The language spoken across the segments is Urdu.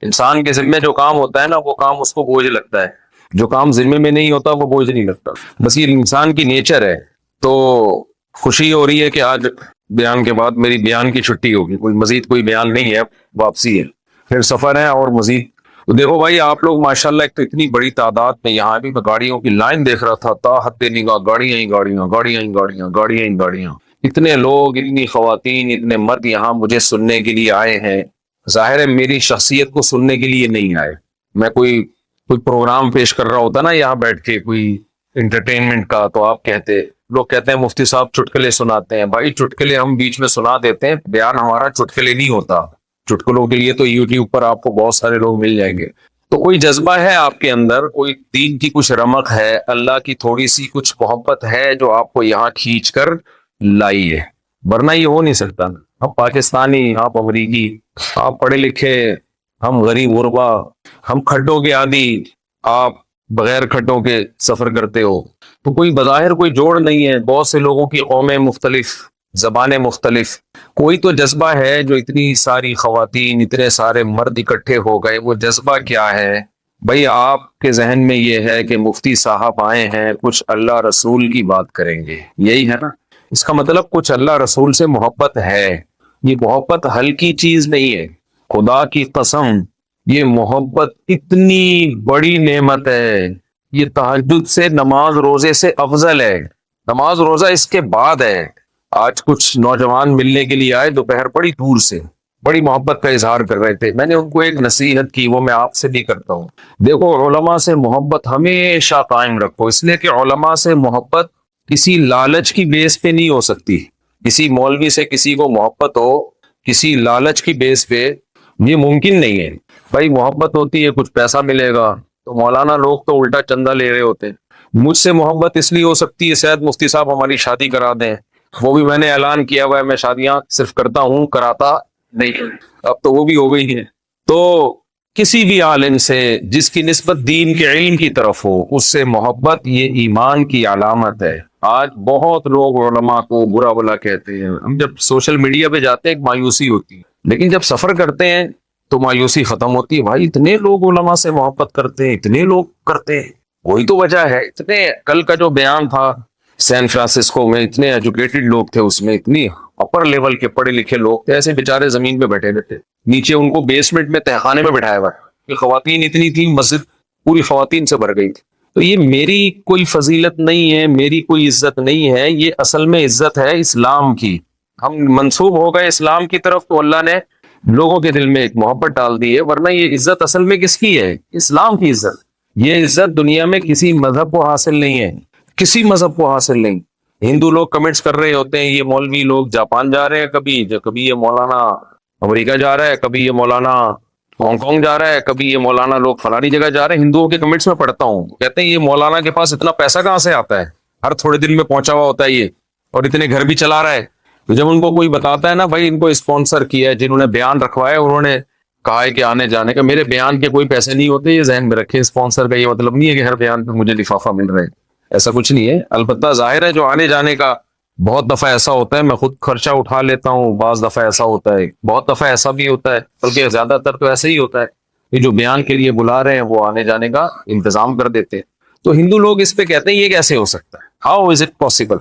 انسان کے ذمے جو کام ہوتا ہے نا وہ کام اس کو بوجھ لگتا ہے، جو کام ذمے میں نہیں ہوتا وہ بوجھ نہیں لگتا، بس یہ انسان کی نیچر ہے۔ تو خوشی ہو رہی ہے کہ آج بیان کے بعد میری بیان کی چھٹی ہوگی، کوئی مزید کوئی بیان نہیں ہے، واپسی ہے، پھر سفر ہے اور مزید۔ تو دیکھو بھائی آپ لوگ ماشاءاللہ ایک تو اتنی بڑی تعداد میں، یہاں بھی میں گاڑیوں کی لائن دیکھ رہا تھا، تا حد نگاہ گاڑیاں ہی گاڑیاں، گاڑیاں ہی گاڑیاں، گاڑیاں ہی گاڑیاں، اتنے لوگ، اتنی خواتین، اتنے مرد یہاں مجھے سننے کے لیے آئے ہیں۔ ظاہر ہے میری شخصیت کو سننے کے لیے نہیں آئے، میں کوئی پروگرام پیش کر رہا ہوتا نا یہاں بیٹھ کے، کوئی انٹرٹینمنٹ کا، تو آپ کہتے، لوگ کہتے ہیں مفتی صاحب چٹکلے سناتے ہیں۔ بھائی چٹکلے ہم بیچ میں سنا دیتے ہیں، بیان ہمارا چٹکلے نہیں ہوتا۔ چٹکلوں کے لیے تو یوٹیوب پر آپ کو بہت سارے لوگ مل جائیں گے۔ تو کوئی جذبہ ہے آپ کے اندر، کوئی دین کی کچھ رمق ہے، اللہ کی تھوڑی سی کچھ محبت ہے جو آپ کو یہاں کھینچ کر لائی ہے، ورنہ یہ ہو نہیں سکتا۔ ہم پاکستانی، آپ امریکی، آپ پڑھے لکھے، ہم غریب غربا، ہم کھڈوں کے عادی، آپ بغیر کھڈوں کے سفر کرتے ہو، تو کوئی بظاہر کوئی جوڑ نہیں ہے۔ بہت سے لوگوں کی قومیں مختلف، زبانیں مختلف، کوئی تو جذبہ ہے جو اتنی ساری خواتین، اتنے سارے مرد اکٹھے ہو گئے، وہ جذبہ کیا ہے؟ بھئی آپ کے ذہن میں یہ ہے کہ مفتی صاحب آئے ہیں، کچھ اللہ رسول کی بات کریں گے، یہی ہے نا؟ اس کا مطلب کچھ اللہ رسول سے محبت ہے۔ یہ محبت ہلکی چیز نہیں ہے، خدا کی قسم یہ محبت اتنی بڑی نعمت ہے، یہ تہجد سے، نماز روزے سے افضل ہے، نماز روزہ اس کے بعد ہے۔ آج کچھ نوجوان ملنے کے لیے آئے دوپہر، بڑی دور سے، بڑی محبت کا اظہار کر رہے تھے، میں نے ان کو ایک نصیحت کی، وہ میں آپ سے بھی کرتا ہوں۔ دیکھو علماء سے محبت ہمیشہ قائم رکھو، اس لیے کہ علماء سے محبت کسی لالچ کی بیس پہ نہیں ہو سکتی۔ کسی مولوی سے کسی کو محبت ہو کسی لالچ کی بیس پہ، یہ ممکن نہیں ہے۔ بھائی محبت ہوتی ہے کچھ پیسہ ملے گا، تو مولانا لوگ تو الٹا چندہ لے رہے ہوتے ہیں۔ مجھ سے محبت اس لیے ہو سکتی ہے شاید مفتی صاحب ہماری شادی کرا دیں، وہ بھی میں نے اعلان کیا ہوا ہے، میں شادیاں صرف کرتا ہوں، کراتا نہیں، اب تو وہ بھی ہو گئی ہیں۔ تو کسی بھی عالم سے جس کی نسبت دین کے علم کی طرف ہو، اس سے محبت یہ ایمان کی علامت ہے۔ آج بہت لوگ علماء کو برا بلا کہتے ہیں، ہم جب سوشل میڈیا پہ جاتے ہیں ایک مایوسی ہوتی ہے، لیکن جب سفر کرتے ہیں تو مایوسی ختم ہوتی ہے۔ بھائی اتنے لوگ علماء سے محبت کرتے ہیں، اتنے لوگ کرتے ہیں، وہی تو وجہ ہے۔ اتنے کل کا جو بیان تھا سین فرانسسکو میں، اتنے ایجوکیٹڈ لوگ تھے اس میں، اتنی اپر لیول کے پڑھے لکھے لوگ تھے، ایسے بیچارے زمین پہ بیٹھے رہتے، نیچے ان کو بیسمنٹ میں تہخانے میں بٹھایا ہوا ہے۔ خواتین اتنی تھی، مسجد پوری خواتین سے بھر گئی تھی۔ تو یہ میری کوئی فضیلت نہیں ہے، میری کوئی عزت نہیں ہے، یہ اصل میں عزت ہے اسلام کی۔ ہم منسوب ہو گئے اسلام کی طرف تو اللہ نے لوگوں کے دل میں ایک محبت ڈال دی ہے، ورنہ یہ عزت اصل میں کس کی ہے؟ اسلام کی عزت۔ یہ عزت دنیا میں کسی مذہب کو حاصل نہیں ہے، کسی مذہب کو حاصل نہیں۔ ہندو لوگ کمنٹس کر رہے ہوتے ہیں، یہ مولوی لوگ جاپان جا رہے ہیں، کبھی یہ مولانا امریکہ جا رہا ہے، کبھی یہ مولانا ہانگ کانگ جا رہا ہے، کبھی یہ مولانا لوگ فلانی جگہ جا رہے ہیں۔ ہندوؤں کے کمنٹس میں پڑھتا ہوں، کہتے ہیں یہ مولانا کے پاس اتنا پیسہ کہاں سے آتا ہے، ہر تھوڑے دن میں پہنچا ہوا ہوتا ہے یہ، اور اتنے گھر بھی چلا رہا ہے۔ تو جب ان کو کوئی بتاتا ہے نا بھائی ان کو اسپانسر کیا ہے، جنہوں نے بیان رکھوایا انہوں نے کہا ہے کہ آنے جانے کا، میرے بیان کے کوئی پیسے نہیں ہوتے، یہ ذہن میں رکھے۔ اسپانسر کا یہ مطلب نہیں ہے کہ ہر بیان پہ مجھے لفافہ مل رہا ہے، ایسا کچھ نہیں ہے۔ البتہ ظاہر ہے جو آنے جانے کا بہت دفعہ ایسا ہوتا ہے، میں خود خرچہ اٹھا لیتا ہوں، بعض دفعہ ایسا ہوتا ہے، بہت دفعہ ایسا بھی ہوتا ہے، بلکہ زیادہ تر تو ایسا ہی ہوتا ہے، یہ جو بیان کے لیے بلا رہے ہیں وہ آنے جانے کا انتظام کر دیتے ہیں۔ تو ہندو لوگ اس پہ کہتے ہیں یہ کیسے ہو سکتا ہے، how is it possible.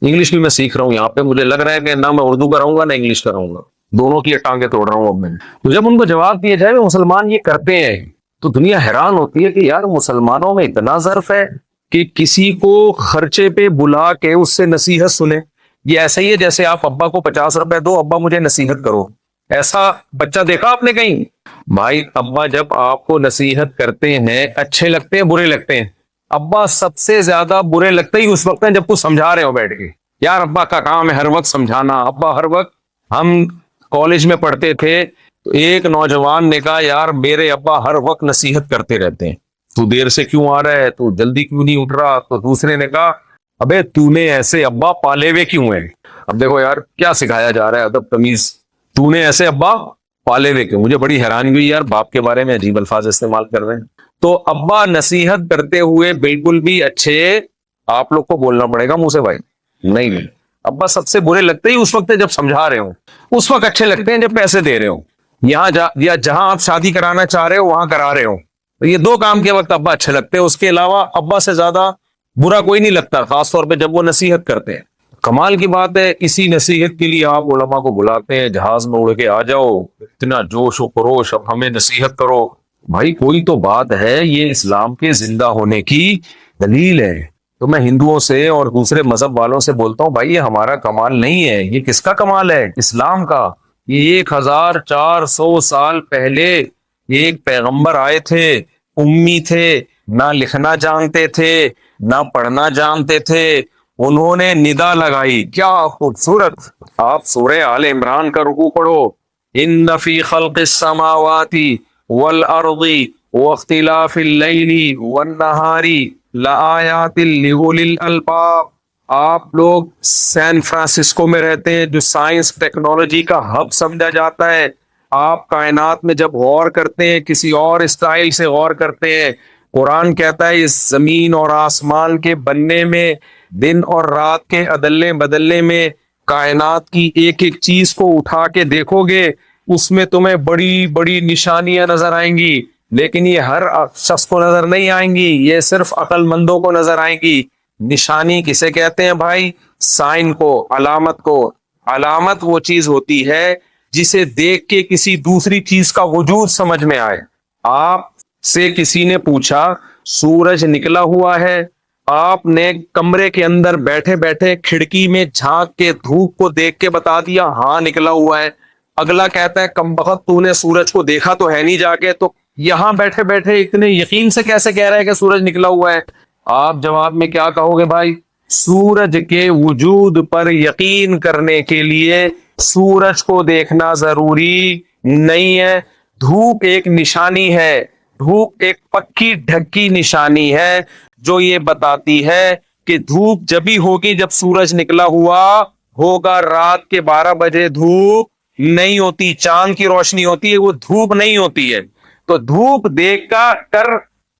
English بھی میں سیکھ رہا ہوں یہاں پہ، مجھے لگ رہا ہے کہ نہ میں اردو کراؤں گا نہ انگلش کراؤں گا، دونوں کی ٹانگیں توڑ رہا ہوں اب میں۔ تو جب ان کو جواب دیا جائے مسلمان یہ کرتے ہیں، تو دنیا حیران ہوتی ہے کہ یار مسلمانوں میں اتنا ظرف ہے کہ کسی کو خرچے پہ بلا کے اس سے نصیحت سنے۔ یہ ایسا ہی ہے جیسے آپ ابا کو 50 روپے دو، ابا مجھے نصیحت کرو، ایسا بچہ دیکھا آپ نے کہیں؟ بھائی ابا جب آپ کو نصیحت کرتے ہیں، اچھے لگتے ہیں برے لگتے ہیں؟ ابا سب سے زیادہ برے لگتے ہی اس وقت ہیں جب کچھ سمجھا رہے ہو بیٹھ کے، یار ابا کا کام ہے ہر وقت سمجھانا۔ ابا ہر وقت، ہم کالج میں پڑھتے تھے تو ایک نوجوان نے کہا یار میرے ابا ہر وقت نصیحت کرتے رہتے ہیں، تو دیر سے کیوں آ رہا ہے، تو جلدی کیوں نہیں اٹھ رہا؟ تو دوسرے نے کہا ابے تو نے ایسے ابا پالے ہوئے کیوں ہیں؟ اب دیکھو یار کیا سکھایا جا رہا ہے، ادب تمیز، تو نے ایسے ابا پالے ہوئے کیوں؟ مجھے بڑی حیرانی ہوئی یار، باپ کے بارے میں عجیب الفاظ استعمال کر رہے ہیں۔ تو ابا نصیحت کرتے ہوئے بالکل بھی اچھے آپ لوگ کو بولنا پڑے گا منہ سے بھائی، نہیں، ابا سب سے برے لگتے ہی اس وقت جب سمجھا رہے ہوں، اس وقت اچھے لگتے ہیں جب پیسے دے رہے ہوں۔ یا جہاں آپ شادی کرانا چاہ رہے ہو وہاں کرا رہے ہو. تو یہ دو کام کے وقت ابا اچھے لگتے ہیں, اس کے علاوہ ابا سے زیادہ برا کوئی نہیں لگتا, خاص طور پہ جب وہ نصیحت کرتے ہیں. کمال کی بات ہے, اسی نصیحت کے لیے آپ علماء کو بلاتے ہیں, جہاز میں اڑ کے آ جاؤ, اتنا جوش و خروش, اب ہمیں نصیحت کرو. بھائی کوئی تو بات ہے, یہ اسلام کے زندہ ہونے کی دلیل ہے. تو میں ہندوؤں سے اور دوسرے مذہب والوں سے بولتا ہوں, بھائی یہ ہمارا کمال نہیں ہے, یہ کس کا کمال ہے؟ اسلام کا. یہ 1400 سال پہلے ایک پیغمبر آئے تھے, امی تھے, نہ لکھنا جانتے تھے, نہ پڑھنا جانتے تھے, انہوں نے ندا لگائی. کیا خوبصورت. آپ سورہ آل عمران کا رکوع پڑھو, ان فی خلق السماوات والارض واختلاف اللیل والنہار لآیات لأولی الالباب. آپ لوگ سین فرانسسکو میں رہتے ہیں, جو سائنس ٹیکنالوجی کا ہب سمجھا جاتا ہے. آپ کائنات میں جب غور کرتے ہیں, کسی اور اسٹائل سے غور کرتے ہیں. قرآن کہتا ہے اس زمین اور آسمان کے بننے میں, دن اور رات کے عدلنے بدلنے میں, کائنات کی ایک ایک چیز کو اٹھا کے دیکھو گے, اس میں تمہیں بڑی بڑی نشانیاں نظر آئیں گی. لیکن یہ ہر شخص کو نظر نہیں آئیں گی, یہ صرف عقل مندوں کو نظر آئیں گی. نشانی کسے کہتے ہیں بھائی؟ سائن کو, علامت کو. علامت وہ چیز ہوتی ہے جسے دیکھ کے کسی دوسری چیز کا وجود سمجھ میں آئے. آپ سے کسی نے پوچھا سورج نکلا ہوا ہے, آپ نے کمرے کے اندر بیٹھے بیٹھے کھڑکی میں جھانک کے دھوپ کو دیکھ کے بتا دیا ہاں نکلا ہوا ہے. اگلا کہتا ہے کمبخت تو نے سورج کو دیکھا تو ہے نہیں جا کے, تو یہاں بیٹھے بیٹھے اتنے یقین سے کیسے کہہ رہا ہے کہ سورج نکلا ہوا ہے؟ آپ جواب میں کیا کہو گے بھائی؟ سورج کے وجود پر یقین کرنے کے لیے سورج کو دیکھنا ضروری نہیں ہے. دھوپ ایک نشانی ہے, دھوپ ایک پکی ڈھکی نشانی ہے جو یہ بتاتی ہے کہ دھوپ جبھی ہوگی جب سورج نکلا ہوا ہوگا. رات کے 12 بجے دھوپ نہیں ہوتی, چاند کی روشنی ہوتی ہے, وہ دھوپ نہیں ہوتی ہے. تو دھوپ دیکھ کر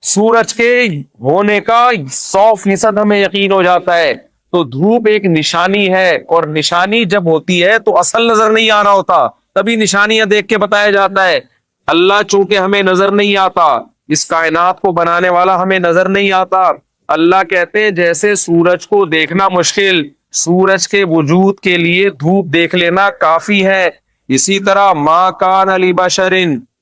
سورج کے ہونے کا 100% ہمیں یقین ہو جاتا ہے. تو دھوپ ایک نشانی ہے, اور نشانی جب ہوتی ہے تو اصل نظر نہیں آ رہا ہوتا, تبھی نشانیاں دیکھ کے بتایا جاتا ہے. اللہ چونکہ ہمیں نظر نہیں آتا, اس کائنات کو بنانے والا ہمیں نظر نہیں آتا. اللہ کہتے ہیں جیسے سورج کو دیکھنا مشکل, سورج کے وجود کے لیے دھوپ دیکھ لینا کافی ہے. اسی طرح ما کان لبشر,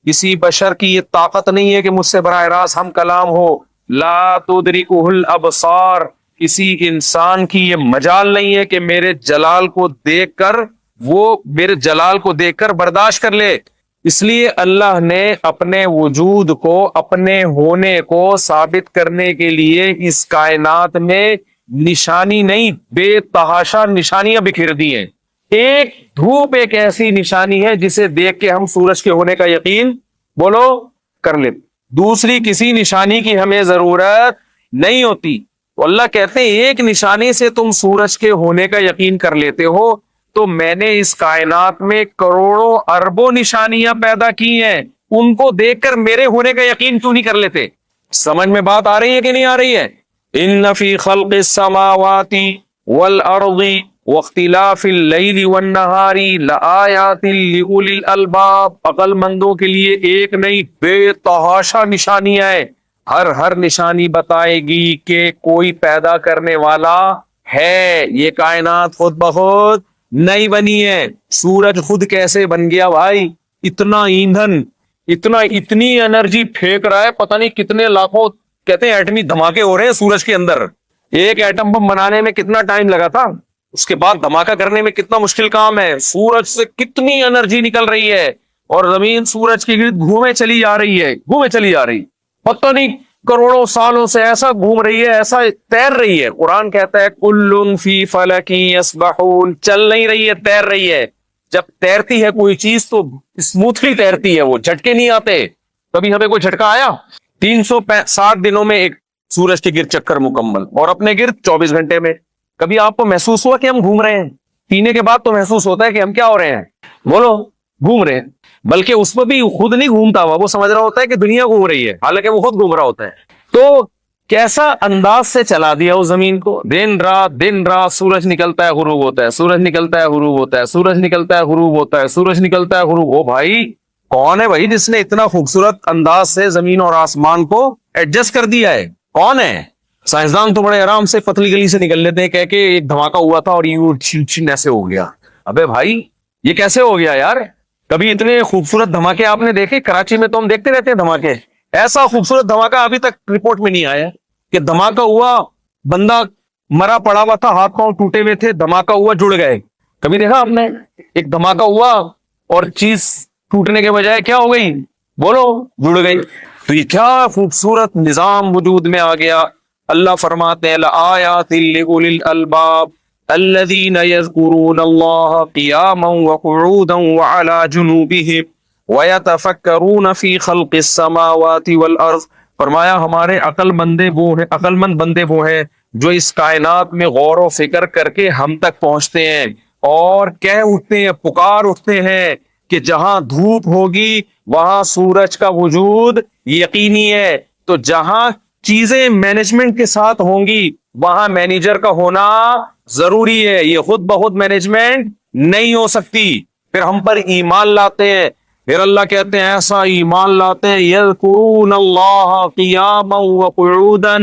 کسی بشر کی یہ طاقت نہیں ہے کہ مجھ سے براہ راست ہم کلام ہو. لا تدرکہ الابصار, کسی انسان کی یہ مجال نہیں ہے کہ میرے جلال کو دیکھ کر وہ میرے جلال کو دیکھ کر برداشت کر لے. اس لیے اللہ نے اپنے وجود کو, اپنے ہونے کو ثابت کرنے کے لیے اس کائنات میں نشانی نہیں بے تحاشا نشانیاں بکھیر دی ہیں. ایک دھوپ ایک ایسی نشانی ہے جسے دیکھ کے ہم سورج کے ہونے کا یقین بولو کر لیں, دوسری کسی نشانی کی ہمیں ضرورت نہیں ہوتی. تو اللہ کہتے ہیں ایک نشانی سے تم سورج کے ہونے کا یقین کر لیتے ہو, تو میں نے اس کائنات میں کروڑوں اربوں نشانیاں پیدا کی ہیں, ان کو دیکھ کر میرے ہونے کا یقین کیوں نہیں کر لیتے؟ سمجھ میں بات آ رہی ہے کہ نہیں آ رہی ہے؟ ان فی خلق السماوات والارض واختلاف اللیل والنہار لآیات لأولی الالباب, عقل مندوں کے لیے ایک نہیں بے تحاشا نشانیاں ہیں. ہر نشانی بتائے گی کہ کوئی پیدا کرنے والا ہے, یہ کائنات خود بخود نہیں بنی ہے. سورج خود کیسے بن گیا بھائی؟ اتنا ایندھن, اتنی انرجی پھینک رہا ہے, پتہ نہیں کتنے لاکھوں, کہتے ہیں ایٹمی دھماکے ہو رہے ہیں سورج کے اندر. ایک ایٹم بم بنانے میں کتنا ٹائم لگا تھا, اس کے بعد دھماکہ کرنے میں کتنا مشکل کام ہے. سورج سے کتنی انرجی نکل رہی ہے, اور زمین سورج کے گرد گھومے چلی جا رہی ہے, پتہ نہیں کروڑوں سالوں سے ایسا گھوم رہی ہے, ایسا تیر رہی ہے. قرآن کہتا ہے کل فی فلک یسبحون, چل نہیں رہی ہے, تیر رہی ہے. جب تیرتی ہے کوئی چیز تو اسموتھلی تیرتی ہے, وہ جھٹکے نہیں آتے. کبھی ہمیں کوئی جھٹکا آیا؟ 360 دنوں میں ایک سورج کے گرد چکر مکمل, اور اپنے گرد 24 گھنٹے میں. کبھی آپ کو محسوس ہوا کہ ہم گھوم رہے ہیں؟ پینے کے بعد تو محسوس ہوتا ہے کہ ہم کیا ہو رہے ہیں, بولو گھوم رہے ہیں. بلکہ اس میں بھی خود نہیں گھومتا ہوا, وہ سمجھ رہا ہوتا ہے کہ دنیا گھوم رہی ہے, حالانکہ وہ خود گھوم رہا ہوتا ہے. تو کیسا انداز سے چلا دیا اس زمین کو, دن رات سورج نکلتا ہے غروب ہوتا ہے, سورج نکلتا ہے غروب ہوتا ہے, سورج نکلتا ہے غروب ہوتا ہے, سورج نکلتا ہے غروب. او بھائی کون ہے بھائی جس نے اتنا خوبصورت انداز سے زمین اور آسمان کو ایڈجسٹ کر دیا ہے؟ کون ہے؟ سائنسدان تو بڑے آرام سے پتلی گلی سے نکل لیتے ہیں کہہ کے ایک دھماکہ ہوا تھا اور یوں ایسے ہو گیا. ابے بھائی یہ کیسے ہو گیا یار؟ کبھی اتنے خوبصورت دھماکے آپ نے دیکھے؟ کراچی میں تو ہم دیکھتے رہتے ہیں دھماکے. ایسا خوبصورت دھماکہ ابھی تک رپورٹ میں نہیں آیا کہ دھماکہ ہوا, بندہ مرا پڑا ہوا تھا, ہاتھ پاؤں ٹوٹے ہوئے تھے, دھماکہ ہوا جڑ گئے. کبھی دیکھا آپ نے ایک دھماکہ ہوا اور چیز ٹوٹنے کے بجائے کیا ہو گئی؟ بولو, جڑ گئی. تو یہ کیا خوبصورت نظام وجود میں آ گیا. اللہ فرماتے ہیں لآیات لأولی الالباب الذین یذکرون اللہ قیاما وقعودا وعلی جنوبہم ویتفکرون فی خلق السماوات والارض. فرمایا ہمارے عقل مند بندے وہ ہیں جو اس کائنات میں غور و فکر کر کے ہم تک پہنچتے ہیں اور کہہ اٹھتے ہیں, پکار اٹھتے ہیں کہ جہاں دھوپ ہوگی وہاں سورج کا وجود یقینی ہے, تو جہاں چیزیں مینجمنٹ کے ساتھ ہوں گی وہاں مینیجر کا ہونا ضروری ہے. یہ خود بخود مینجمنٹ نہیں ہو سکتی. پھر ہم پر ایمان لاتے ہیں, پھر اللہ کہتے ہیں ایسا ایمان لاتے ہیں یذکرون اللہ قیاما وقعودا.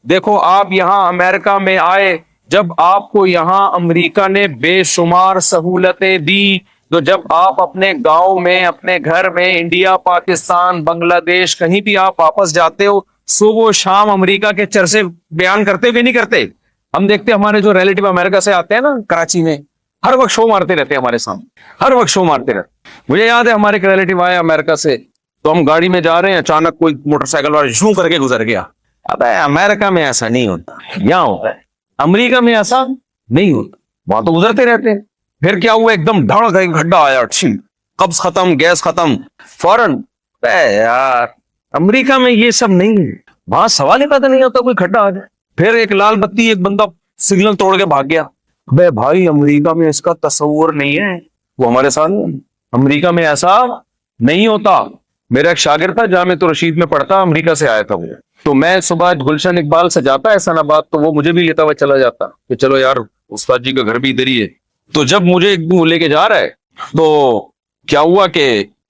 دیکھو آپ یہاں امریکہ میں آئے, جب آپ کو یہاں امریکہ نے بے شمار سہولتیں دی, تو جب آپ اپنے گاؤں میں, اپنے گھر میں, انڈیا, پاکستان, بنگلہ دیش, کہیں بھی آپ واپس جاتے ہو, صبح و شام امریکہ کے چرچے بیان کرتے ہو کہ نہیں کرتے؟ ہم دیکھتے ہمارے جو ریلیٹو امریکہ سے آتے ہیں نا کراچی میں, ہر وقت شو مارتے رہتے ہیں ہمارے سامنے, ہر وقت شو مارتے رہتے. مجھے یاد ہے ہمارے ایک ریلیٹو آئے امریکہ سے, تو ہم گاڑی میں جا رہے ہیں, اچانک کوئی موٹر سائیکل والا یوں کر کے گزر گیا. اب امریکہ میں ایسا نہیں ہوتا, یہاں ہوتا ہے. امریکہ میں ایسا نہیں ہوتا, وہاں تو گزرتے رہتے ہیں. پھر کیا ہوا, ایک دم دھڑ کا گڈھا آیا, قبض ختم, گیس ختم, فوراً. یار امریکہ میں یہ سب نہیں ہے, وہاں سوال ہی پیدا نہیں ہوتا کوئی کھڈا آ جائے. پھر ایک لال بتی, ایک بندہ سگنل توڑ کے بھاگ گیا. بے بھائی امریکہ میں اس کا تصور نہیں ہے. وہ ہمارے ساتھ امریکہ میں ایسا نہیں ہوتا. میرا ایک شاگرد تھا جامعہ رشید میں پڑھتا, امریکہ سے آیا تھا وہ, تو میں صبح گلشن اقبال سے جاتا احسان آباد, تو وہ مجھے بھی لیتا ہوا چلا جاتا کہ چلو یار استاد جی کا گھر بھی ادھر ہی ہے. تو جب مجھے ایک دن لے کے جا رہا ہے, تو کیا ہوا کہ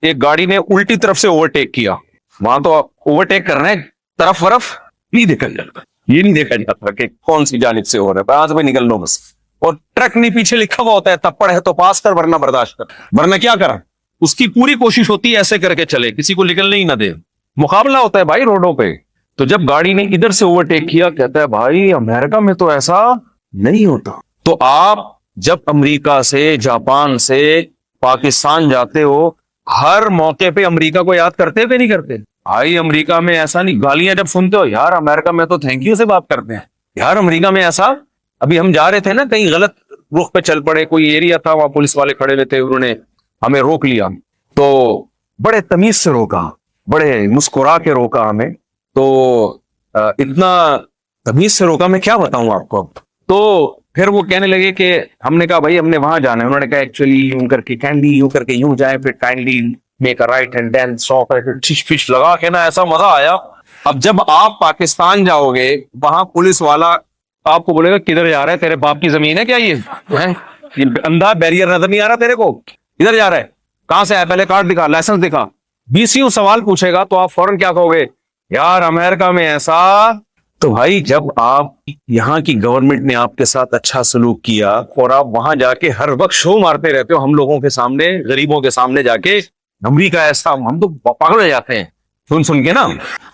ایک گاڑی نے الٹی طرف سے اوورٹیک کیا. وہاں تو اوورٹیک کرنا ہے, طرف ورف نہیں دیکھا جاتا, یہ نہیں دیکھا جاتا کہ کون سی جانب سے ہو رہا ہے, آج بھی نکل لو بس. اور ٹرک نہیں پیچھے لکھا ہوا ہوتا ہے تپڑ ہے تو پاس کر ورنہ برداشت کر, ورنہ کیا کرا. اس کی پوری کوشش ہوتی ہے ایسے کر کے چلے, کسی کو نکلنے ہی نہ دے. مقابلہ ہوتا ہے بھائی روڈوں پہ. تو جب گاڑی نے ادھر سے اوورٹیک کیا, کہتا ہے بھائی امریکہ میں تو ایسا نہیں ہوتا. تو آپ جب امریکہ سے, جاپان سے پاکستان جاتے ہو, ہر موقع پہ امریکہ کو یاد کرتے کہ نہیں کرتے؟ بھائی امریکہ میں ایسا نہیں. گالیاں جب سنتے ہو, یار امریکہ میں تو تھینک یو سے بات کرتے ہیں, یار امریکہ میں ایسا. ابھی ہم جا رہے تھے نا کہیں غلط رخ پہ چل پڑے, کوئی ایریا تھا وہاں پولیس والے کھڑے ہوئے تھے, انہوں نے ہمیں روک لیا, تو بڑے تمیز سے روکا, بڑے مسکرا کے روکا ہمیں. تو اتنا تمیز سے روکا, میں کیا بتاؤں آپ کو. تو پھر وہ کہنے لگے کہ ہم نے کہا بھائی ہم نے وہاں جانا ہے. انہوں نے کہا ایکچولی یوں کر کے کینڈلی, یوں کر کے یوں جائیں, پھر kindly make a right hand then سو فش لگا کے نا, ایسا مزہ آیا. اب جب آپ پاکستان جاؤ گے, وہاں پولیس والا آپ کو بولے گا کدھر جا رہا ہے, تیرے باپ کی زمین ہے کیا یہ اندھا بیریئر نظر نہیں آ رہا تیرے کو, ادھر جا رہا ہے, کہاں سے ہے, پہلے کارڈ دکھا, لائسنس دکھا. 20 سوال پوچھے گا تو آپ فوراً کیا کہو گے, یار امریکہ میں ایسا. تو بھائی جب آپ یہاں کی گورنمنٹ نے آپ کے ساتھ اچھا سلوک کیا اور آپ وہاں جا کے ہر وقت شو مارتے رہتے ہو ہم لوگوں کے سامنے, غریبوں کے سامنے جا کے, امریکہ ایسا, ہم تو پاگل ہو جاتے ہیں سن کے نا.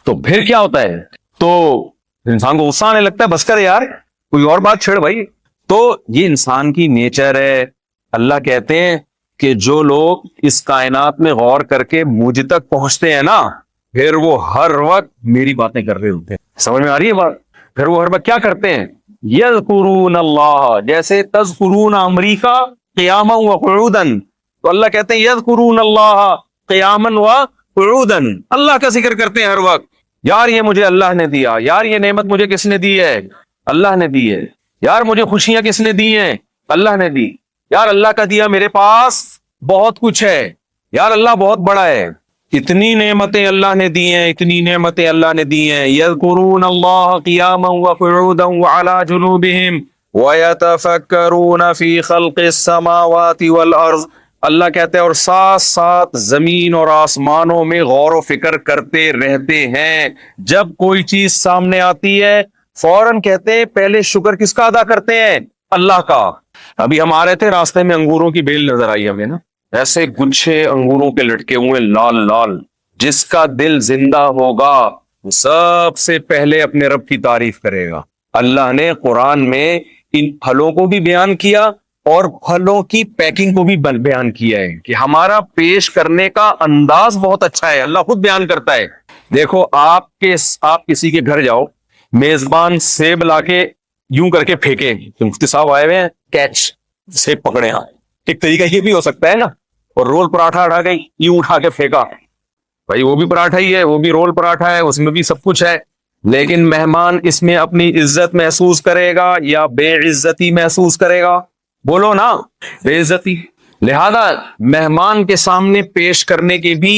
تو پھر کیا ہوتا ہے, تو انسان کو غصہ آنے لگتا ہے, بس کر یار کوئی اور بات چھیڑ بھائی. تو یہ انسان کی نیچر ہے. اللہ کہتے ہیں کہ جو لوگ اس کائنات میں غور کر کے مجھ تک پہنچتے ہیں نا, پھر وہ ہر وقت میری باتیں کر رہے ہوتے ہیں. سمجھ میں آ رہی ہے بات؟ پھر وہ ہر وقت کیا کرتے ہیں, یذکرون اللہ, جیسے تذکرون امریکہ قیاما وقعودا, تو اللہ کہتے ہیں یذکرون اللہ قیاما وقعودا, اللہ کا ذکر کرتے ہیں ہر وقت. یار یہ مجھے اللہ نے دیا, یار یہ نعمت مجھے کس نے دی ہے, اللہ نے دی ہے. یار مجھے خوشیاں کس نے دی ہیں, اللہ نے دی. یار اللہ کا دیا میرے پاس بہت کچھ ہے, یار اللہ بہت بڑا ہے. اتنی نعمتیں اللہ نے دی ہیں, اتنی نعمتیں اللہ نے دی ہیں. یذکرون اللہ قیاما وقعودا وعلی جنوبہم ویتفکرون فی خلق السماوات والارض. اللہ کہتے ہیں اور ساتھ ساتھ زمین اور آسمانوں میں غور و فکر کرتے رہتے ہیں. جب کوئی چیز سامنے آتی ہے فوراً کہتے ہیں پہلے شکر کس کا ادا کرتے ہیں؟ اللہ کا. ابھی ہم آ رہے تھے راستے میں انگوروں کی بیل نظر آئی ہمیں نا, ایسے گچھے انگوروں کے لٹکے ہوئے لال لال. جس کا دل زندہ ہوگا وہ سب سے پہلے اپنے رب کی تعریف کرے گا. اللہ نے قرآن میں ان پھلوں کو بھی بیان کیا اور پھلوں کی پیکنگ کو بھی بیان کیا ہے کہ ہمارا پیش کرنے کا انداز بہت اچھا ہے. اللہ خود بیان کرتا ہے. دیکھو آپ کسی کے گھر جاؤ, میزبان سیب لا کے یوں کر کے پھینکے, مفتی صاحب آئے ہوئے ہیں کیچ سیب پکڑے آئے, ایک طریقہ یہ بھی ہو سکتا ہے نا. اور رول پراٹھا اٹھا کے یوں اٹھا کے پھینکا, بھائی وہ بھی پراٹھا ہی ہے, وہ بھی رول پراٹھا ہے, اس میں بھی سب کچھ ہے. لیکن مہمان اس میں اپنی عزت محسوس کرے گا یا بے عزتی محسوس کرے گا؟ بولو نا, بے عزتی. لہذا مہمان کے سامنے پیش کرنے کے بھی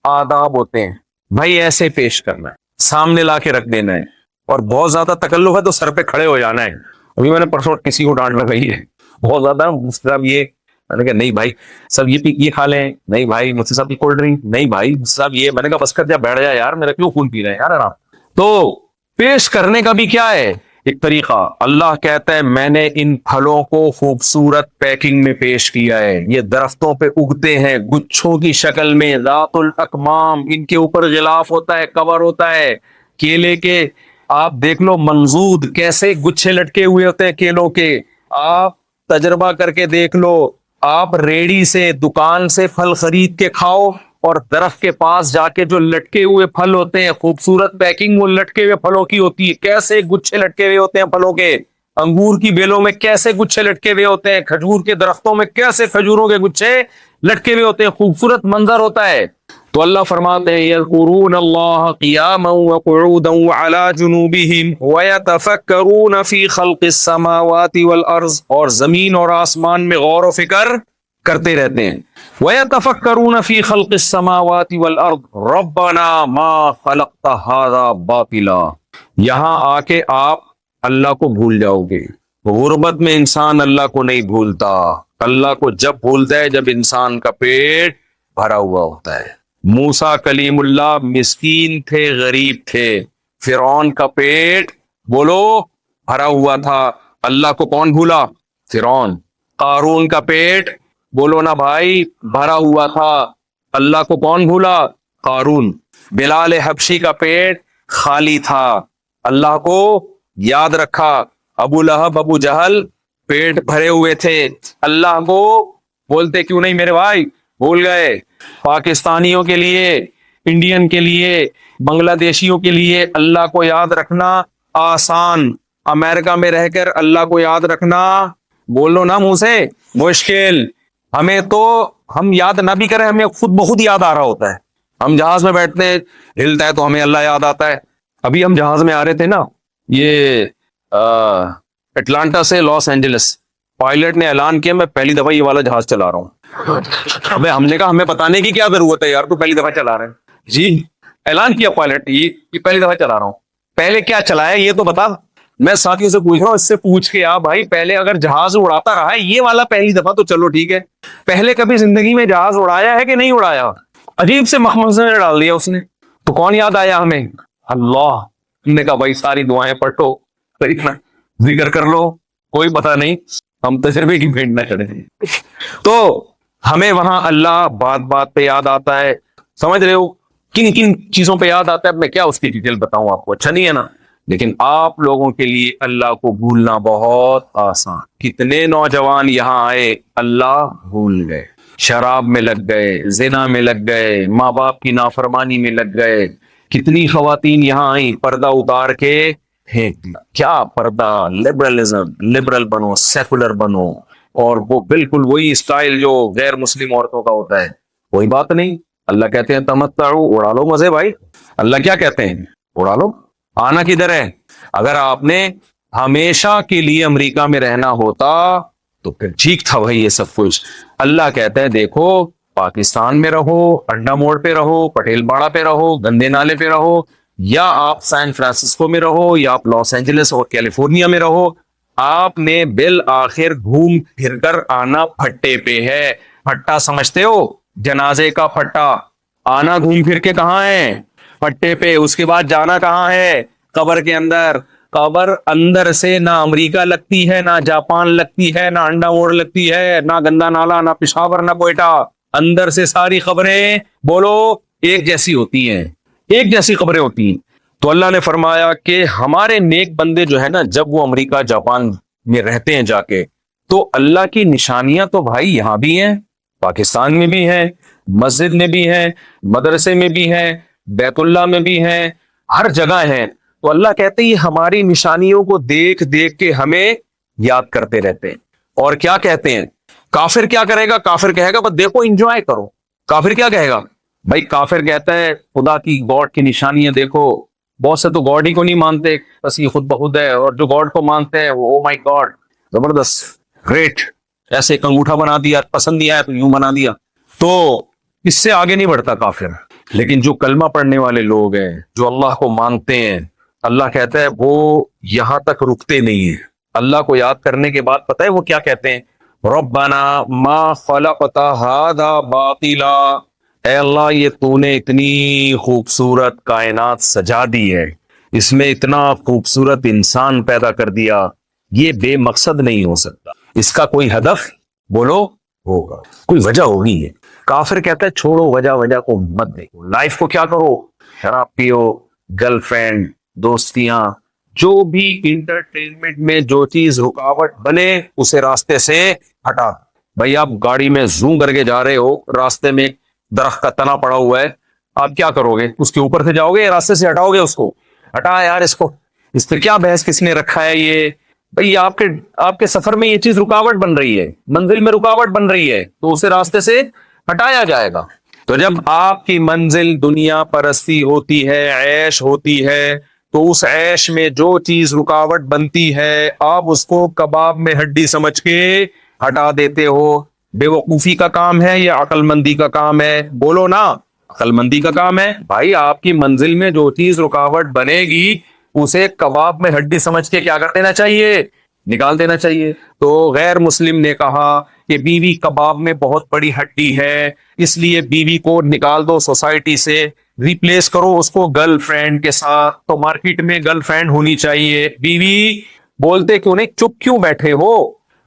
آداب ہوتے ہیں. بھائی ایسے پیش کرنا ہے, سامنے لا کے رکھ دینا ہے, اور بہت زیادہ تکلف ہے تو سر پہ کھڑے ہو جانا ہے. ابھی میں نے پرسوں کسی کو ڈانٹ لگائی ہے بہت زیادہ, صاحب یہ, میں نے کہا نہیں بھائی سب یہ کھا لیں, نہیں بھائی مفتی صاحب کی کولڈ ڈرنک, نہیں بھائی صاحب یہ, میں نے کہا بس کر جا, بیٹھ جا یار, میرا کیوں خون پی رہے ہیں یار آرام. تو پیش کرنے کا بھی کیا ہے ایک طریقہ. اللہ کہتا ہے میں نے ان پھلوں کو خوبصورت پیکنگ میں پیش کیا ہے. یہ درختوں پہ اگتے ہیں گچھوں کی شکل میں, ذات الاکمام, ان کے اوپر غلاف ہوتا ہے, کور ہوتا ہے. کیلے کے آپ دیکھ لو منضود کیسے گچھے لٹکے ہوئے ہوتے ہیں کیلوں کے, آپ تجربہ کر کے دیکھ لو. آپ ریڑی سے دکان سے پھل خرید کے کھاؤ اور درخت کے پاس جا کے جو لٹکے ہوئے پھل ہوتے ہیں, خوبصورت پیکنگ وہ لٹکے ہوئے پھلوں کی ہوتی ہے, کیسے گچھے لٹکے ہوئے ہوتے ہیں پھلوں کے. انگور کی بیلوں میں کیسے گچھے لٹکے ہوئے ہوتے ہیں, کھجور کے درختوں میں کیسے کھجوروں کے گچھے لٹکے ہوئے ہوتے ہیں, خوبصورت منظر ہوتا ہے. تو اللہ فرماتے ہیں یذکرون اللہ قیاما وقعودا وعلی جنوبہم ویتفکرون فی خلق السماوات والارض, اور زمین اور آسمان میں غور و فکر کرتے رہتے ہیں. وَيَتَفَكَّرُونَ فِي خَلْقِ السَّمَاوَاتِ وَالْأَرْضِ رَبَّنَا مَا خَلَقْتَ هَذَا بَاطِلًا. یہاں آ کے آپ اللہ کو بھول جاؤ گے. غربت میں انسان اللہ کو نہیں بھولتا, اللہ کو جب بھولتا ہے جب انسان کا پیٹ بھرا ہوا ہوتا ہے. موسیٰ کلیم اللہ مسکین تھے, غریب تھے, فرعون کا پیٹ بولو بھرا ہوا تھا, اللہ کو کون بھولا؟ فرعون. قارون کا پیٹ بولو نا بھائی بھرا ہوا تھا, اللہ کو کون بھولا؟ قارون. بلال حبشی کا پیٹ خالی تھا, اللہ کو یاد رکھا. ابو لہب ابو جہل پیٹ بھرے ہوئے تھے, اللہ کو بولتے کیوں نہیں میرے بھائی, بھول گئے. پاکستانیوں کے لیے, انڈین کے لیے, بنگلہ دیشیوں کے لیے اللہ کو یاد رکھنا آسان, امریکہ میں رہ کر اللہ کو یاد رکھنا بولو نا منہ سے مشکل. ہمیں تو ہم یاد نہ بھی کریں ہمیں خود بخود یاد آ رہا ہوتا ہے. ہم جہاز میں بیٹھتے ہیں ہلتا ہے تو ہمیں اللہ یاد آتا ہے. ابھی ہم جہاز میں آ رہے تھے نا, یہ اٹلانٹا سے لاس اینجلس, پائلٹ نے اعلان کیا میں پہلی دفعہ یہ والا جہاز چلا رہا ہوں. ابے ہم نے کہا ہمیں بتانے کی کیا ضرورت ہے یار, تو پہلی دفعہ چلا رہے ہیں. جی اعلان کیا پائلٹ یہ پہلی دفعہ چلا رہا ہوں. پہلے کیا چلایا یہ تو بتا. میں ساتھیوں سے پوچھ رہا ہوں, اس سے پوچھ کے آ بھائی, پہلے اگر جہاز اڑاتا رہا ہے یہ والا پہلی دفعہ تو چلو ٹھیک ہے, پہلے کبھی زندگی میں جہاز اڑایا ہے کہ نہیں اڑایا؟ عجیب سے مخمصے میں ڈال دیا اس نے. تو کون یاد آیا ہمیں؟ اللہ. ہم نے کہا بھائی ساری دعائیں پڑھو, ذکر کر لو, کوئی پتہ نہیں, ہم تجربے کی بھیٹ نہ چڑھے. تو ہمیں وہاں اللہ بات بات پہ یاد آتا ہے. سمجھ رہے ہو کن کن چیزوں پہ یاد آتا ہے؟ میں کیا اس کی ڈیٹیل بتاؤں آپ کو, اچھا نہیں ہے نا. لیکن آپ لوگوں کے لیے اللہ کو بھولنا بہت آسان. کتنے نوجوان یہاں آئے اللہ بھول گئے, شراب میں لگ گئے, زنا میں لگ گئے, ماں باپ کی نافرمانی میں لگ گئے. کتنی خواتین یہاں آئیں پردہ اتار کے پھینک دیا. کیا پردہ, لبرل بنو, سیکولر بنو, اور وہ بالکل وہی اسٹائل جو غیر مسلم عورتوں کا ہوتا ہے. کوئی بات نہیں, اللہ کہتے ہیں تمتعوا, اڑا لو مزے بھائی. اللہ کیا کہتے ہیں؟ اڑا لو. آنا کدھر ہے؟ اگر آپ نے ہمیشہ کے لیے امریکہ میں رہنا ہوتا تو پھر ٹھیک تھا بھائی یہ سب کچھ. اللہ کہتا ہے دیکھو پاکستان میں رہو, انڈا موڑ پہ رہو, پٹیل باڑہ پہ رہو, گندے نالے پہ رہو, یا آپ سان فرانسسکو میں رہو, یا آپ لاس اینجلس اور کیلیفورنیا میں رہو, آپ نے بالآخر گھوم پھر کر آنا پھٹے پہ ہے. پھٹا سمجھتے ہو؟ جنازے کا پھٹا آنا گھوم پھر کے کہاں ہے؟ پھٹے پہ. اس کے بعد جانا کہاں ہے؟ قبر کے اندر. قبر اندر سے نہ امریکہ لگتی ہے، نہ جاپان لگتی ہے، نہ انڈا موڑ لگتی ہے، نہ گندا نالا، نہ پشاور، نہ کوئٹہ. اندر سے ساری خبریں بولو ایک جیسی ہوتی ہیں، ایک جیسی خبریں ہوتی ہیں. تو اللہ نے فرمایا کہ ہمارے نیک بندے جو ہے نا، جب وہ امریکہ جاپان میں رہتے ہیں جا کے، تو اللہ کی نشانیاں تو بھائی یہاں بھی ہیں، پاکستان میں بھی ہیں، مسجد میں بھی ہیں، مدرسے میں بھی ہیں، بیت اللہ میں بھی ہیں، ہر جگہ ہیں. تو اللہ کہتے ہیں یہ ہماری نشانیوں کو دیکھ دیکھ کے ہمیں یاد کرتے رہتے ہیں. اور کیا کہتے ہیں کافر؟ کیا کرے گا کافر؟ کہے گا بس دیکھو انجوائے کرو. کافر کیا کہے گا بھائی؟ کافر کہتا ہے خدا کی گاڈ کی نشانیاں دیکھو. بہت سے تو گاڈ ہی کو نہیں مانتے، بس یہ خود بخود ہے. اور جو گاڈ کو مانتے ہیں وہ او مائی گاڈ زبردست گریٹ، ایسے ایک انگوٹھا بنا دیا، پسند نہیں آیا تو یوں بنا دیا. تو اس سے آگے نہیں بڑھتا کافر. لیکن جو کلمہ پڑھنے والے لوگ ہیں، جو اللہ کو مانتے ہیں، اللہ کہتا ہے وہ یہاں تک رکتے نہیں ہیں. اللہ کو یاد کرنے کے بعد پتہ ہے وہ کیا کہتے ہیں؟ ربنا ما خلقت هذا باطلا. اے اللہ یہ تو نے اتنی خوبصورت کائنات سجا دی ہے، اس میں اتنا خوبصورت انسان پیدا کر دیا، یہ بے مقصد نہیں ہو سکتا. اس کا کوئی ہدف بولو ہوگا، کوئی وجہ ہوگی. ہے کافر کہتا ہے چھوڑو وجہ کو مت دیکھو، لائف کو کیا کرو، شراب پیو، گرل فرینڈ، دوستیاں، جو بھی انٹرٹینمنٹ میں جو چیز رکاوٹ بنے اسے راستے سے ہٹا. بھائی آپ گاڑی میں زوم کر کے جا رہے ہو، راستے میں درخت کا تنا پڑا ہوا ہے، آپ کیا کرو گے؟ اس کے اوپر سے جاؤ گے یا راستے سے ہٹاؤ گے اس کو؟ ہٹا یار اس کو، اس پہ کیا بحث کس نے رکھا ہے؟ یہ بھائی آپ کے سفر میں یہ چیز رکاوٹ بن رہی ہے، منزل میں رکاوٹ بن رہی ہے، تو اسے راستے سے ہٹایا جائے گا. تو جب آپ کی منزل دنیا پرستی ہوتی ہے، عیش ہوتی ہے، تو اس عیش میں جو چیز رکاوٹ بنتی ہے آپ اس کو کباب میں ہڈی سمجھ کے ہٹا دیتے ہو. بے وقوفی کا کام ہے یا عقل مندی کا کام ہے؟ بولو نا. عقل مندی کا کام ہے. بھائی آپ کی منزل میں جو چیز رکاوٹ بنے گی اسے کباب میں ہڈی سمجھ کے کیا کر دینا چاہیے؟ نکال دینا چاہیے. تو غیر مسلم نے کہا کہ بیوی کباب میں بہت بڑی ہڈی ہے، اس لیے بیوی کو نکال دو سوسائٹی سے، ریپلیس کرو اس کو گرل فرینڈ کے ساتھ. تو مارکیٹ میں گرل فرینڈ ہونی چاہیے. بیوی بولتے کیوں نہیں، چپ کیوں بیٹھے ہو؟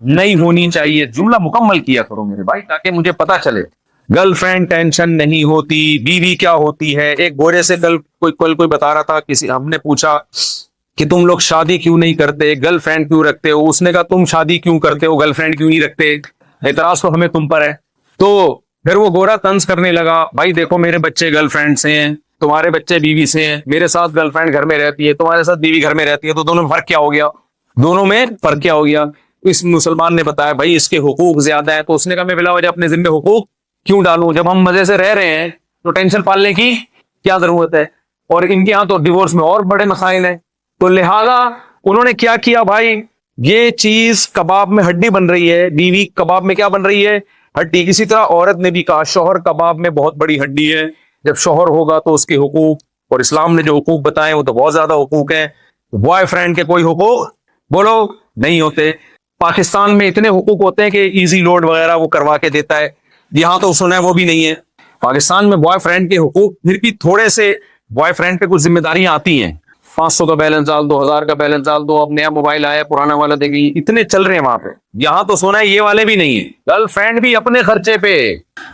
نہیں ہونی چاہیے. جملہ مکمل کیا کرو میرے بھائی تاکہ مجھے پتا چلے. گرل فرینڈ ٹینشن نہیں ہوتی. بیوی کیا ہوتی ہے؟ ایک گورے سے کوئی بتا رہا تھا، کسی ہم نے پوچھا کہ تم لوگ شادی کیوں نہیں کرتے، گرل فرینڈ کیوں رکھتے ہو؟ اس نے کہا تم شادی کیوں کرتے ہو، گرل فرینڈ کیوں نہیں رکھتے؟ اعتراض تو ہمیں تم پر ہے. تو پھر وہ گورا طنز کرنے لگا، بھائی دیکھو میرے بچے گرل فرینڈ سے ہیں، تمہارے بچے بیوی سے ہیں، میرے ساتھ گرل فرینڈ گھر میں رہتی ہے، تمہارے ساتھ بیوی گھر میں رہتی ہے، تو دونوں میں فرق کیا ہو گیا؟ دونوں میں فرق کیا ہو گیا؟ اس مسلمان نے بتایا بھائی اس کے حقوق زیادہ ہیں. تو اس نے کہا میں بلا وجہ اپنے ذمہ حقوق کیوں ڈالوں؟ جب ہم مزے سے رہ رہے ہیں تو ٹینشن پالنے کی کیا ضرورت ہے؟ اور ان کے ہاں تو ڈیورس میں اور بڑے مسائل ہیں. تو لہذا انہوں نے کیا کیا بھائی، یہ چیز کباب میں ہڈی بن رہی ہے، بیوی کباب میں کیا بن رہی ہے؟ ہڈی. اسی طرح عورت نے بھی کہا شوہر کباب میں بہت بڑی ہڈی ہے، جب شوہر ہوگا تو اس کے حقوق، اور اسلام نے جو حقوق بتائے وہ تو بہت زیادہ حقوق ہیں. بوائے فرینڈ کے کوئی حقوق بولو نہیں ہوتے. پاکستان میں اتنے حقوق ہوتے ہیں کہ ایزی لوڈ وغیرہ وہ کروا کے دیتا ہے، یہاں تو سنا ہے وہ بھی نہیں ہے. پاکستان میں بوائے فرینڈ کے حقوق پھر بھی تھوڑے سے، بوائے فرینڈ پہ کچھ ذمہ داریاں آتی ہیں. 500 کا بیلنس ڈال دو، 1000 کا بیلنس ڈال دو، اب نیا موبائل آیا پرانا والا دے گی، اتنے چل رہے ہیں وہاں پہ. یہاں تو سونا ہے یہ والے بھی نہیں ہیں. گرل فرینڈ بھی اپنے خرچے پہ،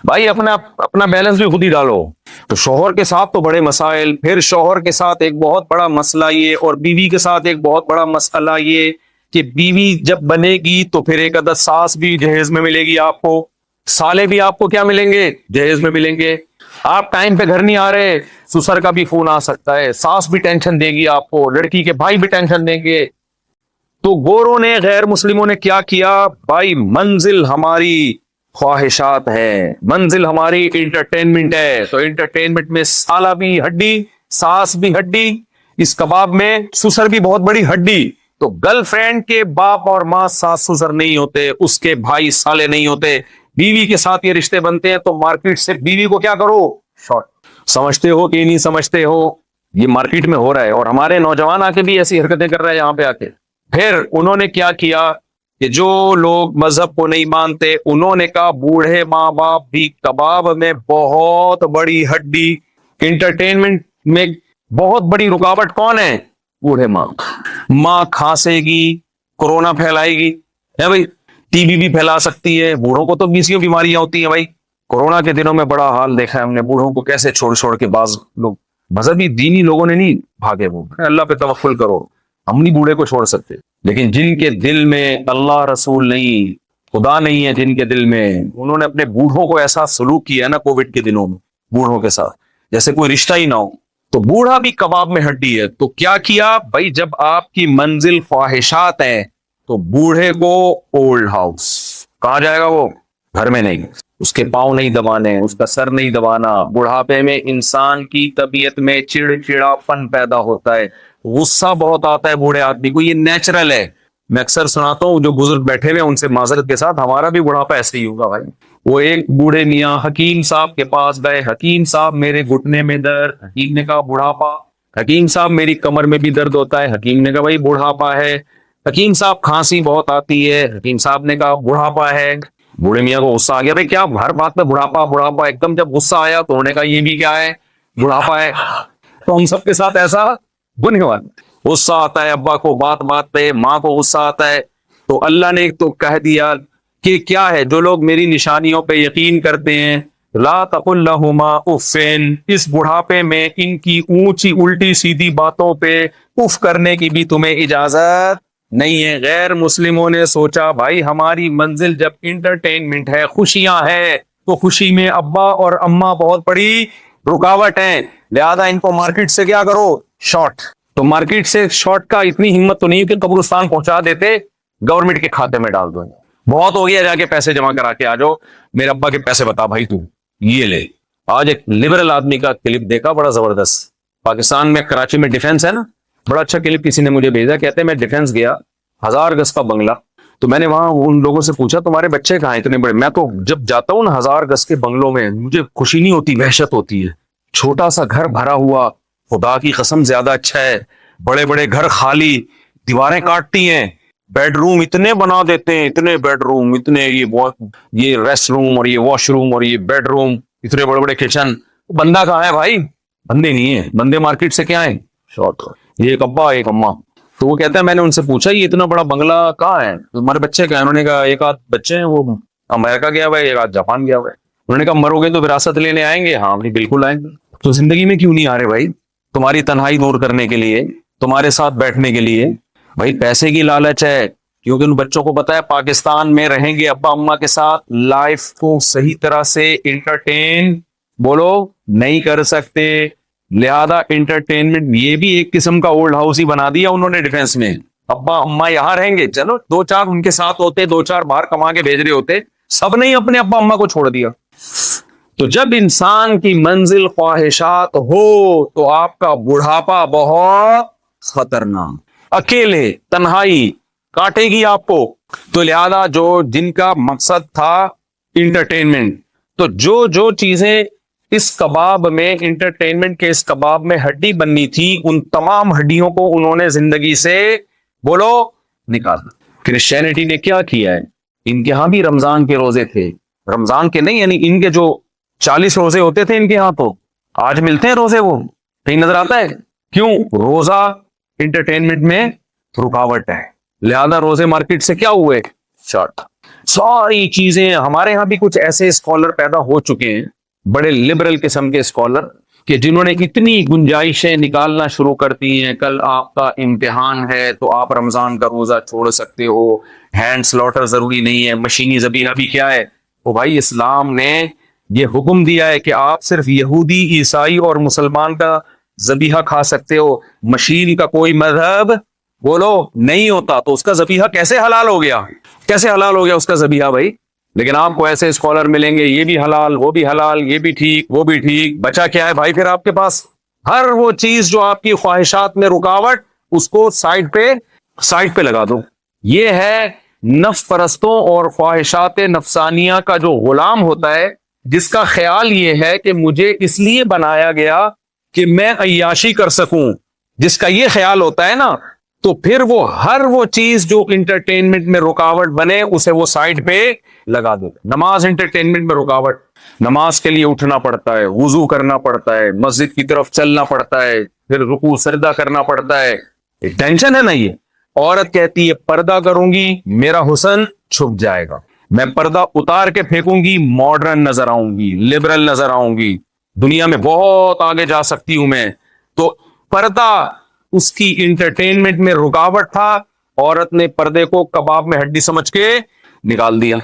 بھائی اپنا بیلنس بھی خود ہی ڈالو. تو شوہر کے ساتھ تو بڑے مسائل، پھر شوہر کے ساتھ ایک بہت بڑا مسئلہ یہ، اور بیوی کے ساتھ ایک بہت بڑا مسئلہ یہ کہ بیوی جب بنے گی تو پھر ایک عدد ساس بھی جہیز میں ملے گی آپ کو، سالے بھی آپ کو کیا ملیں گے؟ جہیز میں ملیں گے. آپ ٹائم پہ گھر نہیں آ رہے، سسر کا بھی فون آ سکتا ہے، ساس بھی ٹینشن دے گی آپ کو، لڑکی کے بھائی بھی ٹینشن دیں گے. تو گوروں نے، غیر مسلموں نے کیا کیا بھائی، منزل ہماری خواہشات ہے، منزل ہماری انٹرٹینمنٹ ہے، تو انٹرٹینمنٹ میں سالہ بھی ہڈی، ساس بھی ہڈی، اس کباب میں سسر بھی بہت بڑی ہڈی. تو گرل فرینڈ کے باپ اور ماں ساس سسر نہیں ہوتے، اس کے بھائی سالے نہیں ہوتے. بیوی کے ساتھ یہ رشتے بنتے ہیں. تو مارکیٹ سے بیوی کو کیا کرو، شارٹ. سمجھتے ہو کہ نہیں سمجھتے ہو؟ یہ مارکیٹ میں ہو رہا ہے، اور ہمارے نوجوان آ کے بھی ایسی حرکتیں کر رہے ہیں یہاں پہ آ کے. پھر انہوں نے کیا کیا کہ جو لوگ مذہب کو نہیں مانتے انہوں نے کہا بوڑھے ماں باپ بھی کباب میں بہت بڑی ہڈی، انٹرٹینمنٹ میں بہت بڑی رکاوٹ کون ہے؟ بوڑھے ماں۔ ماں کھانسے گی، کورونا پھیلائے گی، ہے بھائی، ٹی بی بھی پھیلا سکتی ہے، بوڑھوں کو تو بیسیوں بیماریاں ہوتی ہیں بھائی۔ کورونا کے دنوں میں بڑا حال دیکھا ہے ہم نے، بوڑھوں کو کیسے چھوڑ چھوڑ کے، بعض لوگ مذہبی دینی لوگوں نے نہیں بھاگے، وہ اللہ پہ توکل کرو، ہم نہیں بوڑھے کو چھوڑ سکتے، لیکن جن کے دل میں اللہ رسول نہیں، خدا نہیں ہے جن کے دل میں، انہوں نے اپنے بوڑھوں کو ایسا سلوک کیا ہے نا کووڈ کے دنوں میں بوڑھوں کے ساتھ جیسے کوئی رشتہ ہی نہ ہو۔ تو بوڑھا بھی کباب میں ہڈی ہے، تو کیا کیا بھائی، جب آپ کی منزل خواہشات ہے تو بوڑھے کو اولڈ ہاؤس، کہاں جائے گا وہ؟ گھر میں نہیں، اس کے پاؤں نہیں دبانے، اس کا سر نہیں دبانا۔ بڑھاپے میں انسان کی طبیعت میں چڑچڑاپن پیدا ہوتا ہے، غصہ بہت آتا ہے بوڑھے آدمی کو، یہ نیچرل ہے۔ میں اکثر سناتا ہوں، جو بزرگ بیٹھے ہوئے ان سے معذرت کے ساتھ، ہمارا بھی بڑھاپا ایسے ہی ہوگا بھائی۔ وہ ایک بوڑھے میاں حکیم صاحب کے پاس گئے، حکیم صاحب میرے گھٹنے میں درد، حکیم نے کہا بڑھاپا۔ حکیم صاحب میری کمر میں بھی درد ہوتا ہے، حکیم نے کہا بھائی بڑھاپا ہے۔ حکیم صاحب کھانسی بہت آتی ہے، حکیم صاحب نے کہا بڑھاپا ہے۔ بوڑھے میاں کو غصہ آ گیا، بھائی کیا ہر بات میں بڑھاپا بڑھاپا، ایک دم جب غصہ آیا تو انہوں نے کہا یہ بھی کیا ہے؟ بڑھاپا ہے۔ تو ہم سب کے ساتھ ایسا بنے ہوا، غصہ آتا ہے ابا کو بات بات پہ، ماں کو غصہ آتا ہے، تو اللہ نے ایک تو کہہ دیا کہ کیا ہے، جو لوگ میری نشانیوں پہ یقین کرتے ہیں، لا تقل لہما افین، اس بڑھاپے میں ان کی اونچی الٹی سیدھی باتوں پہ اف کرنے کی بھی تمہیں اجازت نہیں ہے۔ غیر مسلموں نے سوچا بھائی ہماری منزل جب انٹرٹینمنٹ ہے، خوشیاں ہے، تو خوشی میں ابا اور اماں بہت بڑی رکاوٹ ہیں، لہذا ان کو مارکیٹ سے کیا کرو؟ شارٹ۔ تو مارکیٹ سے شارٹ کا اتنی ہمت تو نہیں کہ قبرستان پہنچا دیتے، گورنمنٹ کے کھاتے میں ڈال دو، بہت ہو گیا، جا کے پیسے جمع کرا کے آ جاؤ، میرے ابا کے پیسے بتا بھائی تو یہ لے۔ آج ایک لبرل آدمی کا کلپ دیکھا بڑا زبردست، پاکستان میں کراچی میں ڈیفنس ہے نا، بڑا اچھا کلپ کسی نے مجھے بھیجا، کہتے ہیں میں ڈیفنس گیا، 1000 گز کا بنگلہ، تو میں نے وہاں ان لوگوں سے پوچھا تمہارے بچے کہاں ہیں اتنے بڑے؟ میں تو جب جاتا ہوں نا 1000 گز کے بنگلوں میں، مجھے خوشی نہیں ہوتی، وحشت ہوتی ہے، چھوٹا سا گھر بھرا ہوا، خدا کی قسم زیادہ اچھا ہے، بڑے بڑے گھر خالی، دیواریں کاٹتی ہیں، بیڈ روم اتنے بنا دیتے ہیں، اتنے بیڈ روم، اتنے یہ ریسٹ روم اور یہ واش روم اور یہ بیڈ روم، اتنے بڑے بڑے کچن، بندہ کہاں ہے بھائی؟ بندے نہیں ہیں، بندے مارکیٹ سے کیا ہیں؟ شارٹ۔ یہ ایک ابا ایک اماں، تو وہ کہتا ہے میں نے ان سے پوچھا یہ اتنا بڑا بنگلہ کہاں ہے، تمہارے بچے کہاں ہیں؟ انہوں نے کہا ایک آدھ بچے ہیں، وہ امریکہ گیا ہوا ہے، ایک آدھ جاپان گیا ہوا ہے۔ انہوں نے کہا مرو گے تو وراثت لینے آئیں گے؟ ہاں بالکل آئیں گے۔ تو زندگی میں کیوں نہیں آ رہے بھائی؟ تمہاری تنہائی دور کرنے کے لیے، تمہارے ساتھ بیٹھنے کے لیے، بھائی پیسے کی لالچ ہے، کیونکہ ان بچوں کو پتا ہے پاکستان میں رہیں گے ابا اماں کے ساتھ، لائف کو صحیح طرح سے انٹرٹین بولو نہیں کر سکتے، لہذا انٹرٹینمنٹ یہ بھی ایک قسم کا اولڈ ہاؤس ہی بنا دیا انہوں نے ڈیفنس میں۔ ابا اماں یہاں رہیں گے، چلو 2-4 ان کے ساتھ ہوتے، 2-4 باہر کما کے بھیج رہے ہوتے، سب نے اپنے ابا اماں کو چھوڑ دیا۔ تو جب انسان کی منزل خواہشات ہو تو آپ کا بڑھاپا بہت خطرناک، اکیلے، تنہائی کاٹے گی آپ کو۔ تو لہذا جو جن کا مقصد تھا انٹرٹینمنٹ، تو جو چیزیں اس کباب میں، انٹرٹینمنٹ کے اس کباب میں ہڈی بننی تھی، ان تمام ہڈیوں کو انہوں نے زندگی سے بولو نکالا۔ کرسچینٹی نے کیا کیا ہے، ان کے ہاں بھی رمضان کے روزے تھے، رمضان کے نہیں، یعنی ان کے جو 40 روزے ہوتے تھے ان کے ہاں، تو آج ملتے ہیں روزے، وہ کہیں نظر آتا ہے؟ کیوں؟ روزہ انٹرٹینمنٹ میں رکاوٹ ہے، لہذا روزے مارکیٹ سے کیا ہوئے؟ شارٹ۔ ساری چیزیں ہمارے ہاں بھی کچھ ایسے اسکالر پیدا ہو چکے ہیں، بڑے لبرل قسم کے اسکالر، کہ جنہوں نے اتنی گنجائشیں نکالنا شروع کر دی ہیں، کل آپ کا امتحان ہے تو آپ رمضان کا روزہ چھوڑ سکتے ہو، ہینڈ سلاٹر ضروری نہیں ہے، مشینی ذبیحہ بھی کیا ہے؟ وہ بھائی اسلام نے یہ حکم دیا ہے کہ آپ صرف یہودی، عیسائی اور مسلمان کا ذبیحہ کھا سکتے ہو، مشین کا کوئی مذہب بولو نہیں ہوتا، تو اس کا ذبیحہ کیسے حلال ہو گیا؟ کیسے حلال ہو گیا اس کا ذبیحہ بھائی؟ لیکن آپ کو ایسے اسکالر ملیں گے، یہ بھی حلال، وہ بھی حلال، یہ بھی ٹھیک، وہ بھی ٹھیک، بچا کیا ہے بھائی پھر آپ کے پاس؟ ہر وہ چیز جو آپ کی خواہشات میں رکاوٹ، اس کو سائڈ پہ لگا دو۔ یہ ہے نفس پرستوں اور خواہشات نفسانیہ کا جو غلام ہوتا ہے، جس کا خیال یہ ہے کہ مجھے اس لیے بنایا گیا کہ میں عیاشی کر سکوں، جس کا یہ خیال ہوتا ہے نا، تو پھر وہ ہر وہ چیز جو انٹرٹینمنٹ میں رکاوٹ بنے اسے وہ سائڈ پہ لگا دو. نماز انٹرٹینمنٹ میں رکاوٹ, نماز کے لیے اٹھنا پڑتا ہے, وضو کرنا پڑتا ہے, مسجد کی طرف چلنا پڑتا ہے, پھر رکوع سجدہ کرنا پڑتا ہے, ٹینشن ہے نا یہ. عورت کہتی ہے پردہ کروں گی میرا حسن چھپ جائے گا, میں پردہ اتار کے پھینکوں گی ماڈرن نظر آؤں گی, لبرل نظر آؤں گی, دنیا میں بہت آگے جا سکتی ہوں میں. تو پردہ اس کی انٹرٹینمنٹ میں رکاوٹ تھا, عورت نے پردے کو کباب میں ہڈی سمجھ کے نکال دیا.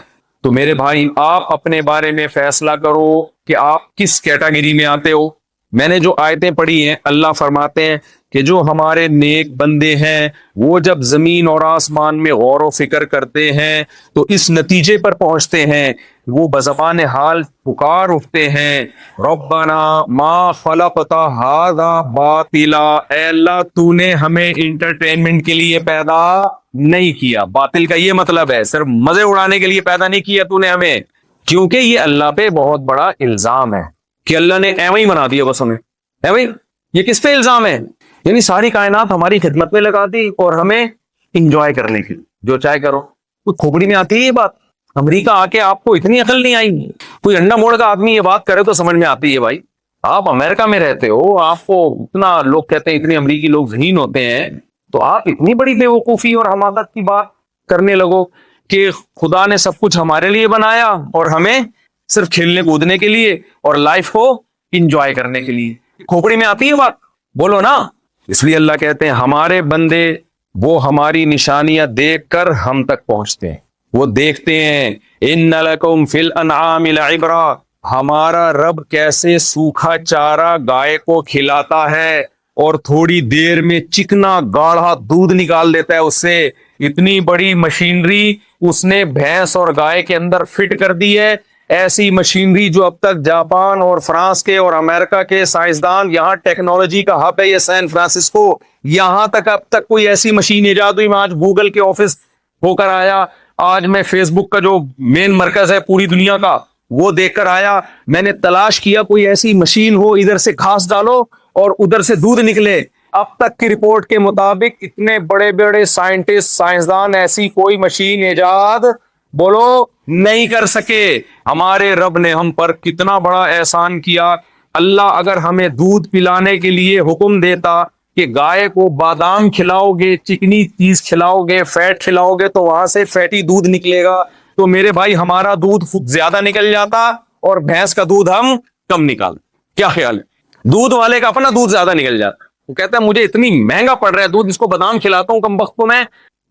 تو میرے بھائی آپ اپنے بارے میں فیصلہ کرو کہ آپ کس کیٹیگری میں آتے ہو. میں نے جو آیتیں پڑھی ہیں, اللہ فرماتے ہیں کہ جو ہمارے نیک بندے ہیں وہ جب زمین اور آسمان میں غور و فکر کرتے ہیں تو اس نتیجے پر پہنچتے ہیں, وہ بزبان حال پکار اٹھتے ہیں, ربنا ما خلقت ھذا باطلا, اے اللہ تو نے ہمیں انٹرٹینمنٹ کے لیے پیدا نہیں کیا. باطل کا یہ مطلب ہے صرف مزے اڑانے کے لیے پیدا نہیں کیا تو نے ہمیں, کیونکہ یہ اللہ پہ بہت بڑا الزام ہے کہ اللہ نے ایویں ہی بنا دیا بس ہمیں ایویں. یہ کس پہ الزام ہے؟ یعنی ساری کائنات ہماری خدمت میں لگا دی اور ہمیں انجوائے کرنے کی, جو چاہے کرو. کوئی کھوپڑی میں آتی ہے یہ بات؟ امریکہ آ کے آپ کو اتنی عقل نہیں آئی؟ کوئی انڈا موڑ کا آدمی یہ بات کرے تو سمجھ میں آتی ہے بھائی. آپ امریکہ میں رہتے ہو, آپ کو اتنا لوگ کہتے ہیں اتنے امریکی لوگ ذہین ہوتے ہیں, تو آپ اتنی بڑی بے وقوفی اور حماقت کی بات کرنے لگو کہ خدا نے سب کچھ ہمارے لیے بنایا اور ہمیں صرف کھیلنے کودنے کے لیے اور لائف کو انجوائے کرنے کے لیے. کھوپڑی میں آتی ہے بات؟ بولو نا. اس لیے اللہ کہتے ہیں ہمارے بندے وہ ہماری نشانیاں دیکھ کر ہم تک پہنچتے ہیں, وہ دیکھتے ہیں ان لکم فی الانعام لعبرہ, ہمارا رب کیسے سوکھا چارہ گائے کو کھلاتا ہے اور تھوڑی دیر میں چکنا گاڑھا دودھ نکال دیتا ہے اس سے. اتنی بڑی مشینری اس نے بھینس اور گائے کے اندر فٹ کر دی ہے, ایسی مشینری جو اب تک جاپان اور فرانس کے اور امریکہ کے سائنسدان, یہاں ٹیکنالوجی کا ہب ہے یہ سین فرانسسکو, یہاں تک اب تک کوئی ایسی مشین ایجاد ہوئی. میں آج گوگل کے آفس ہو کر آیا, آج میں فیس بک کا جو مین مرکز ہے پوری دنیا کا وہ دیکھ کر آیا. میں نے تلاش کیا کوئی ایسی مشین ہو ادھر سے گھاس ڈالو اور ادھر سے دودھ نکلے. اب تک کی رپورٹ کے مطابق اتنے بڑے بڑے سائنٹسٹ سائنسدان ایسی کوئی مشین ایجاد بولو نہیں کر سکے. ہمارے رب نے ہم پر کتنا بڑا احسان کیا. اللہ اگر ہمیں دودھ پلانے کے لیے حکم دیتا کہ گائے کو بادام کھلاؤ گے, چکنی چیز کھلاؤ گے, فیٹ کھلاؤ گے تو وہاں سے فیٹی دودھ نکلے گا, تو میرے بھائی ہمارا دودھ زیادہ نکل جاتا اور بھینس کا دودھ ہم کم نکالتے. کیا خیال ہے؟ دودھ والے کا اپنا دودھ زیادہ نکل جاتا, وہ کہتا ہے مجھے اتنی مہنگا پڑ رہا ہے دودھ, اس کو بادام کھلاتا ہوں کم وقت کو میں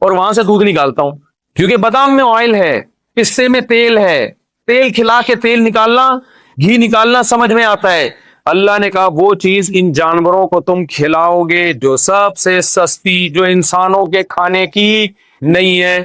اور وہاں سے دودھ نکالتا ہوں, کیونکہ بادام میں آئل ہے, پستے میں تیل ہے, تیل کھلا کے تیل نکالنا, گھی نکالنا سمجھ میں آتا ہے. اللہ نے کہا وہ چیز ان جانوروں کو تم کھلاؤ گے جو سب سے سستی, جو انسانوں کے کھانے کی نہیں ہے,